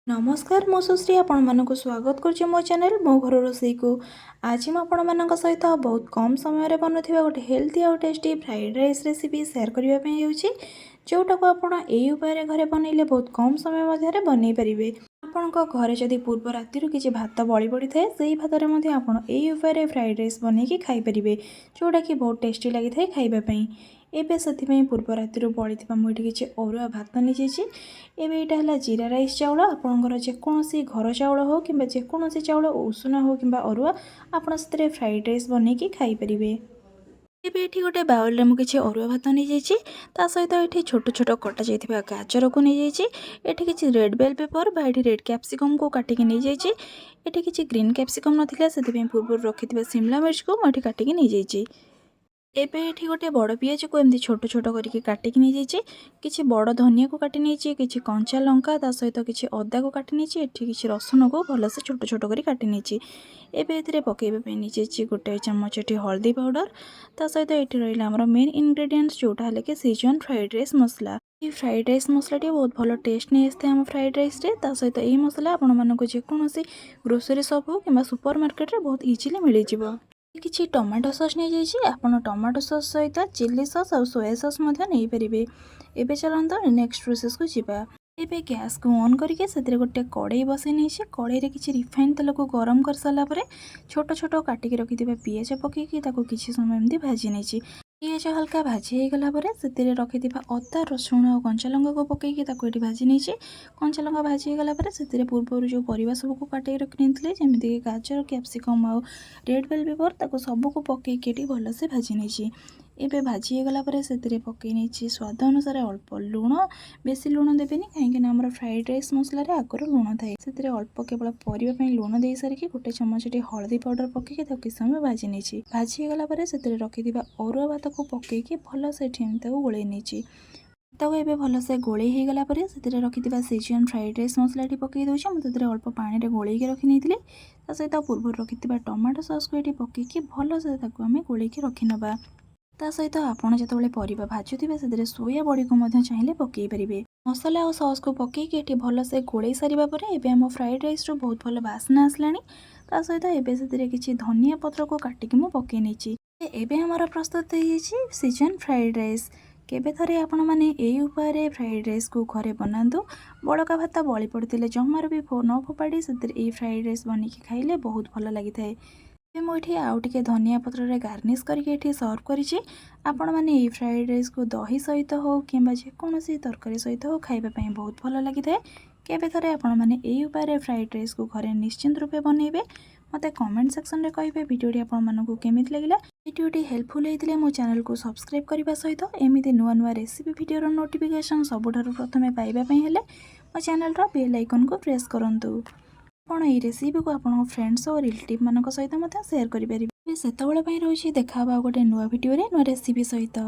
नमस्कार मो सुश्री आपण स्वागत करुच्ची मो चैनल मो घर रोसई को। आज मैं आपण सहित बहुत कम समय बनूथिबा गोटे हेल्थी और tasty fried rice recipe share करने होउची, जोटा को आपण एई उपाय घरे बनइले बहुत कम समय मध्य बनई पारिबे। आपणक घरे जदि पूर्व राति किसी भात बड़ी पड़ी थाए से भातर आपण एई उपाय फ्राइड राइस बनईकी खाई पारिबे, जोटा कि बहुत टेस्टी लगी थाए खाइबा एबे से पूर्व राति बड़ी मुझे किसी अरुआ भात नहीं एबे यहाँ है जीरा राइस चाउल। आपंकर जेकोसी घर चाउल हो कि जेकोसी चाउल उषुना हो कि अरुआ आपड़ से फ्राइड राइस बनईकी खाई पारिबे। एबे ये गोटे बाउल में किसी अरुआ भात नहीं जाइए सहित ये छोट छोट कटा जाइए गाजर को नहीं जाइए, ये किसी रेड बेल पेपर बा रेड कैप्सिकम को काटिक नहीं जाइए, ये किसी ग्रीन कैप्सिकम नाला से पूर्व रखि शिमला मिर्च को मुझे काटिक नहीं जाइए। एबे ये गोटे बड़ पियाज को एमती छोट छोट करके काटिक नहीं जाइए, किसी बड़ धनिया को काटी नहीं, किसी कंचा लंका ता सहित किसी अदा को काटी नहीं, ये किसी रसुण को भलसे छोट छोट कर काटी नहीं। एबे ये पकईवाई नहीं जाइए गोटे चमच ये हल्दी पाउडर ता सहित ये रहा आम मेन इनग्रेडिएंट्स जोटा है कि शेजवान फ्राइड राइस मसला। ये फ्राइड राइस मसलाटी बहुत भल टेस्ट नहीं आसता आम फ्राइड राइस सहित यही मसला आपण जेकोसी ग्रोसरी शॉप हो कि सुपर मार्केट रे बहुत इजिली मिल जाए। किसी टमाटो सॉस नहीं जाइए, आपन टमाटो सॉस सहित चिली सॉस और सोया सॉस नहीं पारे। एबे चलते नेक्स्ट प्रोसेस को जीवा। एबे गैस को ऑन करके से गोटे कड़ई बसई नहीं, कड़ई किसी रिफाइन तेल को गरम कर सारा पर छोट छोट काटिक रखि पियाज पकईकी किसी समय एमती भाजी नहीं। पियाज हल्का भाजी हो गला से रखि अदा रसुण और कंचा लंका को पकईकी ये भाजी नहीं। कंचा लंका भाजी हो गला से पूर्व जो परिवा सब को काटिक रखी नहीं जमीक गाजर कैप्सिकम आउ रेड बेल पेपर ताको सब को पकईकी भलसे भाजी नहीं। एबे भाजी हो गला से पकई नहीं स्वाद अनुसार अल्प लुण, बेसी लुण देवेनि कहीं आम फ्राइड राइस मसला आगर लुण थाए से अल्प केवल परिवाई लुण दे सारिकी गोटे चमच हल्दी पाउडर पकईकी किसी समय भाजी नहीं। भाजी हो गला से रखि अरुआ भात को पकईकी भल से गोले नहीं एबे भल से गोले हो गला से रखि शेजवान फ्राइड राइस मसलाटी पकई दूचे मुझे अल्प पानी गोलेकी रखी नहीं सहित पूर्व रखि टमाटो सॉस को ये पकईकी भल से आम गोलेकी रखी नवा। ता सहित आपड़ जो परिवा भाजुवे से सोया बड़ी को चाहिए पकई पारे। मसला और सॉस को पकईकी ये भल से गोले सारा पर आम फ्राइड राइस बहुत भल बास्ना आसला सहित एबे से किसी धनिया पत्र को काटिक मु पकई नहीं। एबे हमारा प्रस्तुत हो शेजवान फ्राइड राइस। केबे थरे आपण माने एई उपाय फ्राइड राइस को घरे बनातु। बड़का भात बड़ी पड़ते जमार भी न फोपाड़ी से फ्राइड राइस बनिकी खाइले बहुत भल लगी थाए। मुझे आउ टे धनिया पत्र रे गार्निश करके सर्व करी। आपण मैंने ये फ्राइड राइस को दही सहित हो कि जेकोसी तरकारी सहित हो खाइबापी बहुत भल लगी थाए। केबे थरे आपण मैंने एई उपाय फ्राइड राइस को घरे निश्चिंत रूपे बनइबे। मते कमेंट सेक्शन में कहिबे वीडियोटी आपण मानकु केमिति लागिला। वीडियोटी हेल्पफुल होइतिले मो चैनल को सब्सक्राइब करबा सहित एमिति नुआ नुआ रेसिपी वीडियोर नोटिफिकेशन सबुठारु प्रथमे पाइबा पई हेले मो चैनल रो बेल आइकन को प्रेस करंतु। आपण एई रेसिपी को आपण फ्रेंड्स और रिलेटिव मानक सहित मते शेयर करि परिबे। सेतबेले पई रहउछि देखा बा गोटे नुआ वीडियो रे नुआ रेसिपी सहित।